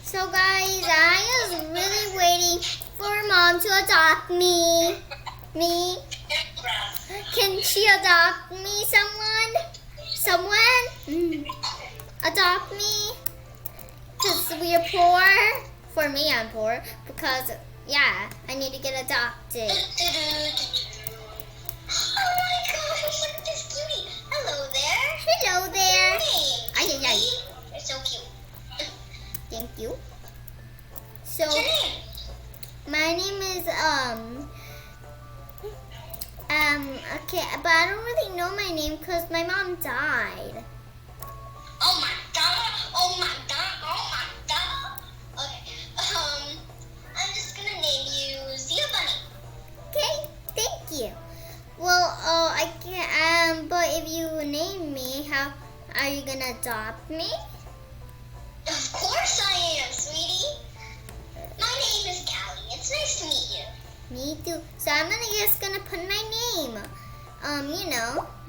So guys, I was really waiting for Mom to adopt me. Can she adopt me, someone? Adopt me? Because we are poor. For me, I'm poor. Because, yeah, I need to get adopted. Oh my gosh, look at this cutie. Hello there. Hello there. Hey, Ay. you're so cute. Thank you. So, What's your name? my name is, okay, but I don't really know my name because my mom died. Oh my god. Oh my god. Oh my god. Okay. I'm just gonna name you Zia Bunny. Okay, thank you. Well, I can't, but if you name me, how are you gonna adopt me? Of course I am, sweetie. My name is Callie. It's nice to meet you. Me too. So I'm just gonna put my name.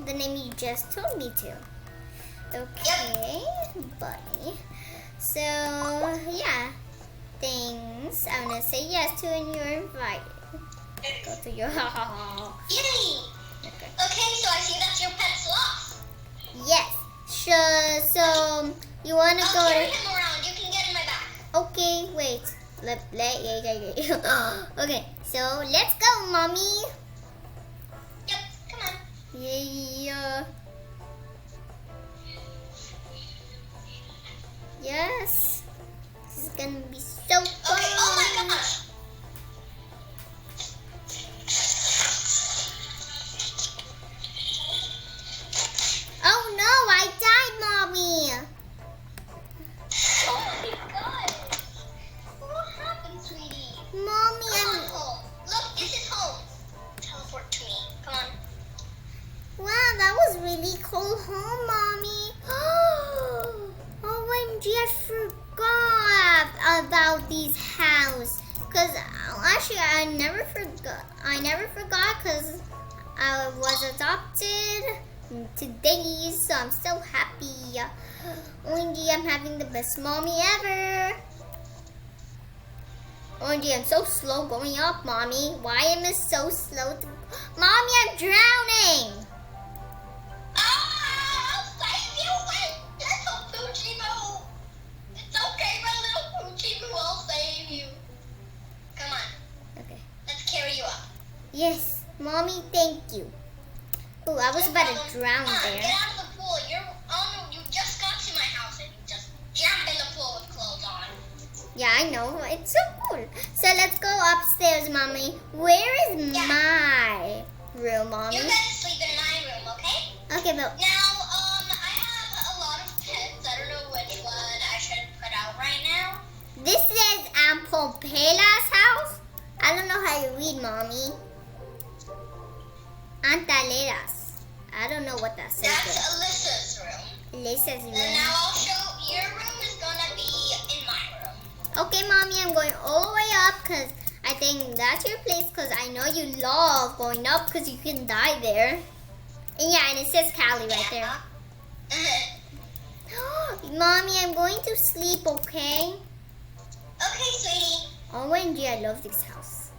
The name you just told me to. Okay, buddy. So yeah, thanks. I'm gonna say yes to and you're invited. Go to your Yay! Okay. Okay, so I see that's your pet sloth. Yes. Sure. So you wanna I'll go? carry him around. You can get in my back. Okay, wait. Okay, so let's go, Mommy. Yep, come on. Yeah. Yes. This is gonna be so fun. Okay, oh my gosh. Oh no, I died, Mommy. Oh my god. What happened, sweetie? Mommy, Come on home. Look, this is home. Teleport to me. Come on. Wow, that was really cold home, Mommy. OMG, I forgot about these house. Cause actually, I never forgot because I was adopted today, so I'm so happy. OMG, I'm having the best mommy ever. OMG, I'm so slow going up, Mommy. Why am I so slow? Mommy, I'm drowning. I'll save you. Wait, little Poochie Moo. It's okay, my little Poochie Moo. I'll save you. Come on. Okay. Let's carry you up. Yes, Mommy, thank you. Oh, I was about to drown Come on, there. get out of the pool. You just got to my house and you just jump in the pool with clothes on. Yeah, I know. It's so cool. So let's go upstairs, Mommy. Where is my room, Mommy? You're gonna sleep in my room, okay? Okay, but Now, I have a lot of pets. I don't know which one I should put out right now. this is Pompela's house. I don't know how you read, Mommy. Antaleras. I don't know what that says. That's Alyssa's room. Lisa's room. And now I'll show your room is gonna be in my room. Okay, Mommy, I'm going all the way up because I think that's your place because I know you love going up because you can die there. And yeah, and it says Callie right there. Mommy, I'm going to sleep, okay? Okay, sweetie. OMG, I love this house.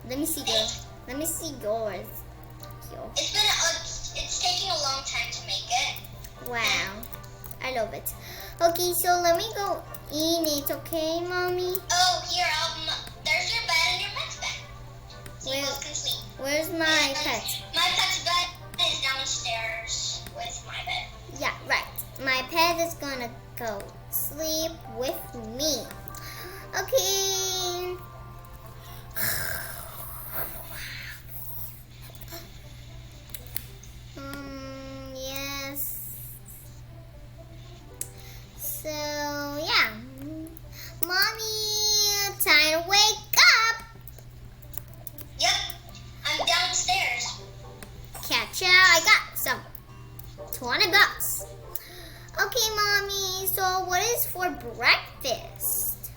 Let me see yours. Let me see yours. It's taking a long time to make it. Wow. I love it. Okay, so let me go in it, okay, Mommy? Oh, here, there's your bed and your pet's bed. So you both can sleep. Where's my pet? My pet's bed is downstairs with my bed. Yeah, right. My pet is gonna go sleep with me. Okay. Yes. So, yeah. Mommy, time to wake up. Yep, I'm downstairs. Catch ya, I got some. $20. Okay, Mommy, so what is for breakfast?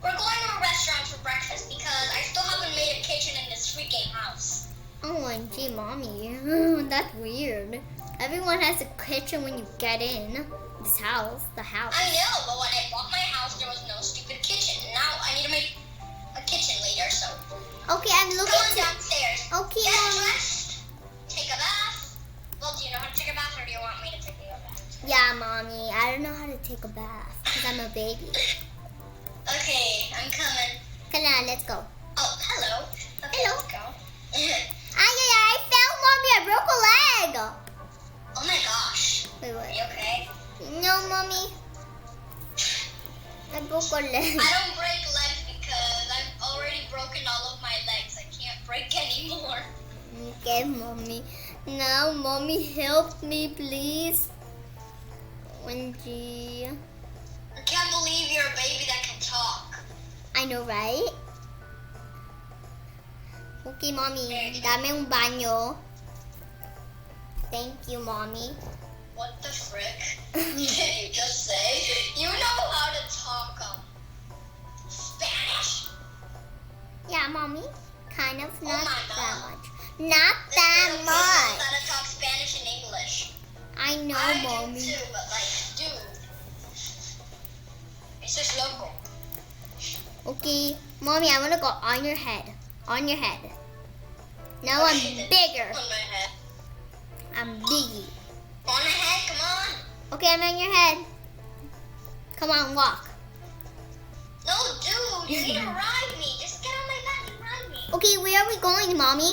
We're going to a restaurant for breakfast because I still haven't made a kitchen in this freaking house. OMG, Mommy. That's weird. Everyone has a kitchen when you get in this house, the house. I know, but when I bought my house, there was no laugh because I'm a baby. Okay, I'm coming. Come on, let's go. Oh, hello. Okay, Hello. let's go. I fell, Mommy. I broke a leg. Oh my gosh. Wait, Are what? you okay? No, Mommy. I broke a leg. I don't break legs because I've already broken all of my legs. I can't break anymore. Okay, Mommy. Now, Mommy, help me, please. OMG. I can't believe you're a baby that can talk. I know, right? Okay, Mommy. Dame un baño. Thank you, Mommy. What the frick did you just say? You know how to talk Spanish? Yeah, Mommy. Kind of. Not my that God. much. Not that This little kid knows much. how to talk Spanish and English. I know, I Mommy. do too, but like, dude, it's just local. Okay, Mommy, I want to go on your head. On your head. Now I'm Okay, then. bigger. On my head. I'm biggie. On my head, come on. Okay, I'm on your head. Come on, walk. No, dude, you need to ride me. Just get on my back and ride me. Okay, where are we going, Mommy?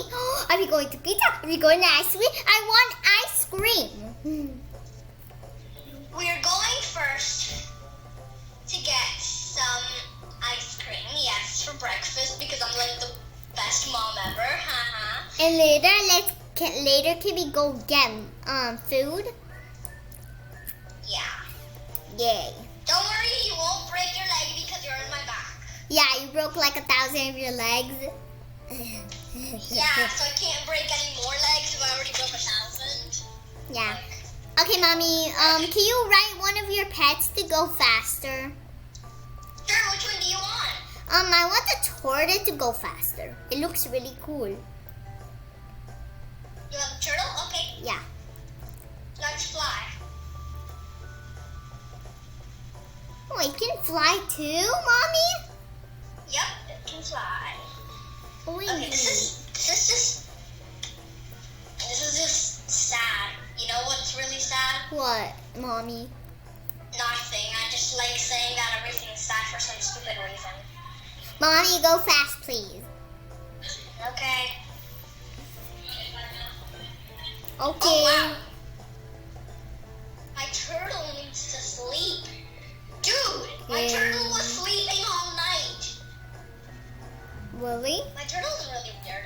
Are we going to pizza? Are we going to ice cream? I want ice cream. We're going first to get some ice cream, yes, for breakfast because I'm like the best mom ever, haha. And later, later can we go get food? Yeah. Yay. Don't worry, you won't break your leg because you're on my back. Yeah, you broke like 1,000 of your legs. Yeah, so I can't break any more legs if I already broke 1,000. Yeah. Okay, Mommy. Can you write one of your pets to go faster? Sure, which one do you want? I want the tortoise to go faster. It looks really cool. You have a turtle? Okay, Yeah. let's fly. Oh, it can fly too, Mommy? Yep, it can fly. Oh, Okay, this is just sad. You know what's really sad? What, Mommy? Nothing. I just like saying that everything's sad for some stupid reason. Mommy, go fast, please. Okay. Okay. Oh wow. My turtle needs to sleep. Dude, my Yeah. turtle was sleeping all night. Really? My turtle's really weird.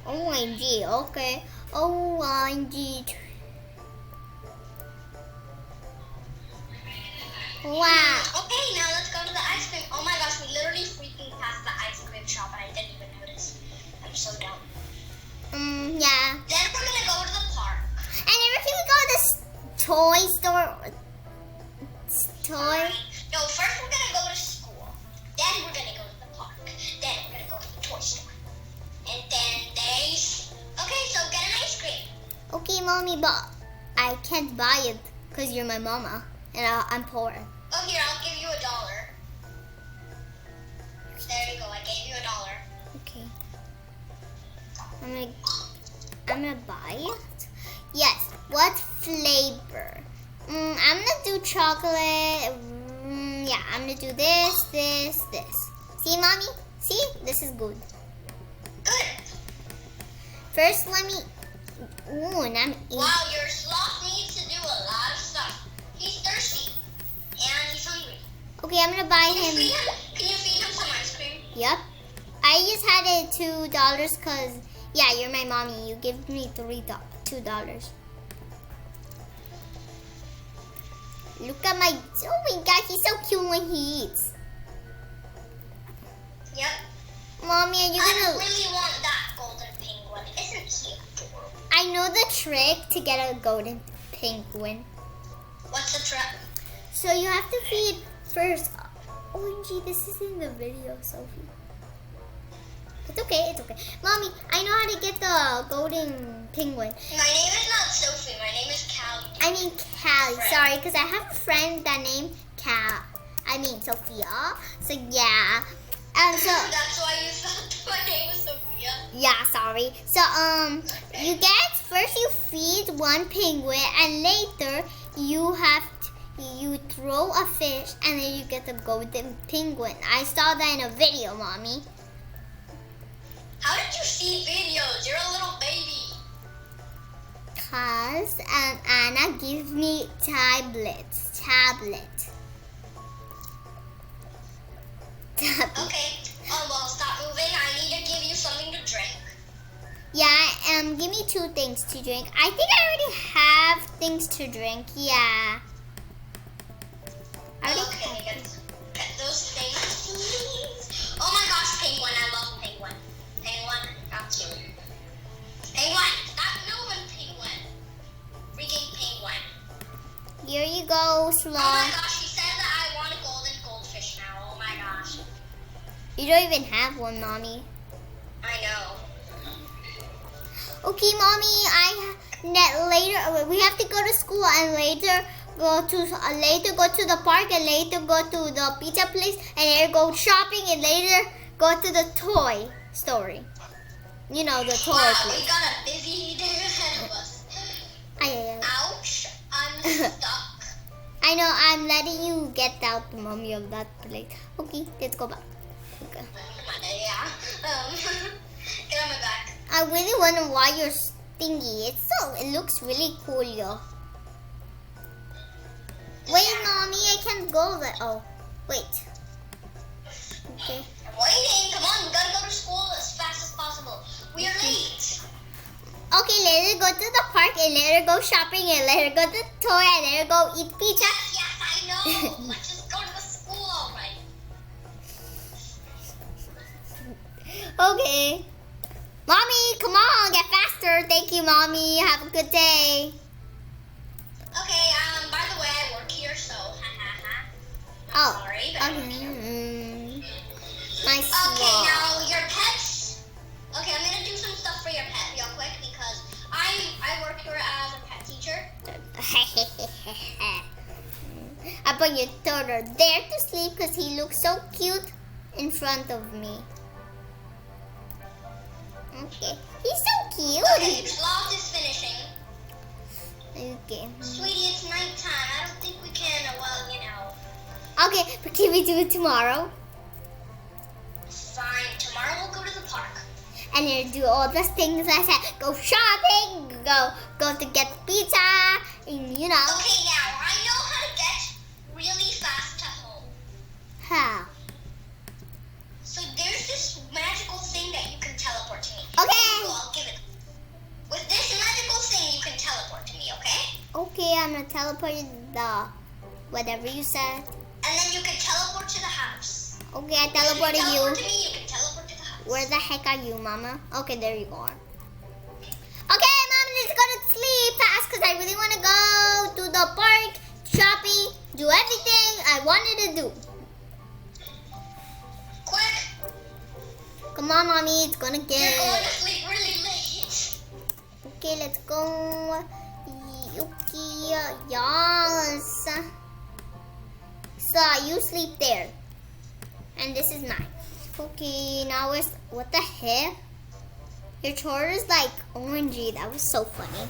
OMG, okay. OMG. Wow. Okay, now let's go to the ice cream. Oh my gosh, we literally freaking passed the ice cream shop and I didn't even notice. I'm so dumb. Yeah. Then we're gonna go to the park. And then can we go to the toy store? Toy? No, first we're gonna go to school. Then we're gonna go to the park. Then we're gonna go to the toy store. And then there's... Okay, so get an ice cream. Okay, Mommy, but I can't buy it because you're my mama and I'm poor. Oh, here, I'll give you $1. There you go, I gave you $1. Okay. I'm gonna buy it. Yes. What flavor? I'm gonna do chocolate. Yeah, I'm gonna do this. See, Mommy? See? This is good. Good. First, let me. Ooh, and I'm eating. Wow, your sloth needs to do a lot of stuff. He's thirsty. And he's hungry. Okay, I'm gonna buy Can you him. feed him? Can you feed him some ice cream? Yep. I just had it $2 because, yeah, you're my mommy. You give me $2. Look at my, oh my God, he's so cute when he eats. Yep. Mommy, are you I gonna, really want that golden penguin. Isn't he adorable? I know the trick to get a golden penguin. What's the trick? So you have to feed first. OMG, this is in the video, Sophie. It's okay, it's okay. Mommy, I know how to get the golden penguin. My name is not Sophie. My name is Callie. I mean Callie, Friend. sorry, because I have a friend that named Sophia. So yeah. So That's why you thought my name was Sophia. yeah, sorry. So you get first you feed one penguin and later you you throw a fish and then you get the golden penguin. I saw that in a video, Mommy. How did you see videos? You're a little baby. Cause Anna gives me tablets. Okay. Oh, well, stop moving. I need to give you something to drink. Yeah, give me 2 things to drink. I think I already have things to drink. Yeah. Okay, get those things, please. Oh my gosh, penguin. I love penguin. Penguin, how cute. Penguin, stop moving, penguin. Freaking penguin. Here you go, Sloth. Oh my gosh, she said that I want a golden goldfish now. Oh my gosh. You don't even have one, Mommy. I know. Okay, Mommy. Later we have to go to school and later go to the park and later go to the pizza place and later go shopping and later go to the toy store. You know, the toy Wow, place. we got a busy day ahead of us. Ouch, I'm stuck. I know. I'm letting you get out, Mommy, of that place. Okay, let's go back. Okay. Yeah. Get on my back. I really wonder why you're stingy. It looks really cool, yo. Wait, Mommy, I can't go there. Oh, wait. Okay. I'm waiting. Come on, we gotta go to school as fast as possible. We are late. Okay, let her go to the park and let her go shopping and let her go to the toy and let her go eat pizza. Yes, I know. Let's just go to the school already. Okay. Mommy, come on, get faster. Thank you, Mommy. Have a good day. Okay, by the way, I work here, so I'm sorry. But Okay. Nice Okay, walk. now your pets. Okay, I'm gonna do some stuff for your pet real quick because I work here as a pet teacher. I put your turtle there to sleep because he looks so cute in front of me. Okay, he's so cute. Okay, Sloth is finishing. Okay. Sweetie, it's nighttime. I don't think we can, well, you know. Okay, but can we do it tomorrow? Fine, tomorrow we'll go to the park. And then do all the things I said. Go shopping, go to get pizza, and you know. Okay, now I know how to get really fast to home. How? So there's this magical thing that you can teleport to me. Okay. Here you go, I'll give it. With this magical thing, you can teleport to me, okay? Okay, I'm gonna teleport you the whatever you said. And then you can teleport to the house. Okay, I If teleported you. you. Teleport to me, you can teleport to the house. Where the heck are you, Mama? Okay, there you are. Okay, Mom, let's go to sleep fast because I really want to go to the park, shopping, do everything I wanted to do. Quick, Come on, Mommy, it's gonna you're going to get. sleep really late. Okay, let's go. Okay, yes. So you sleep there, and this is mine. Okay, now what the heck? Your turtle is like orangey. That was so funny.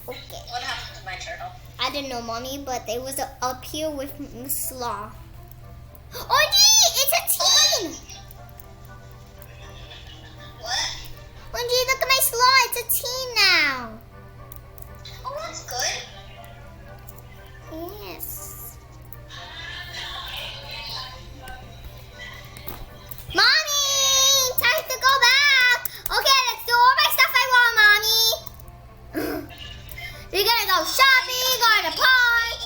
Okay. What happened to my turtle? I don't know, Mommy, but it was up here with Miss Slaw. Orangey! It's a teen! What? Orangey, look at my Slaw. It's a teen now. Oh, that's good. Yes. Mommy! Time to go back! Okay, let's do all my stuff I want, Mommy. We're gonna go shopping, go to the park.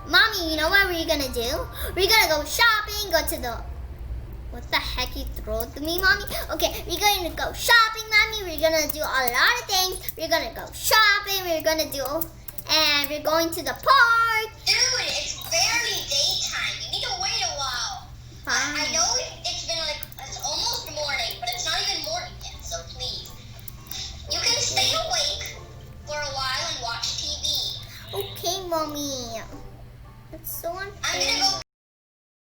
Mommy, you know what we're gonna do? We're gonna go shopping, go to the... What the heck you throw to me, Mommy? Okay, we're gonna go shopping, Mommy. We're gonna do a lot of things. We're gonna go shopping. We're gonna do... And we're going to the park. Dude, it's very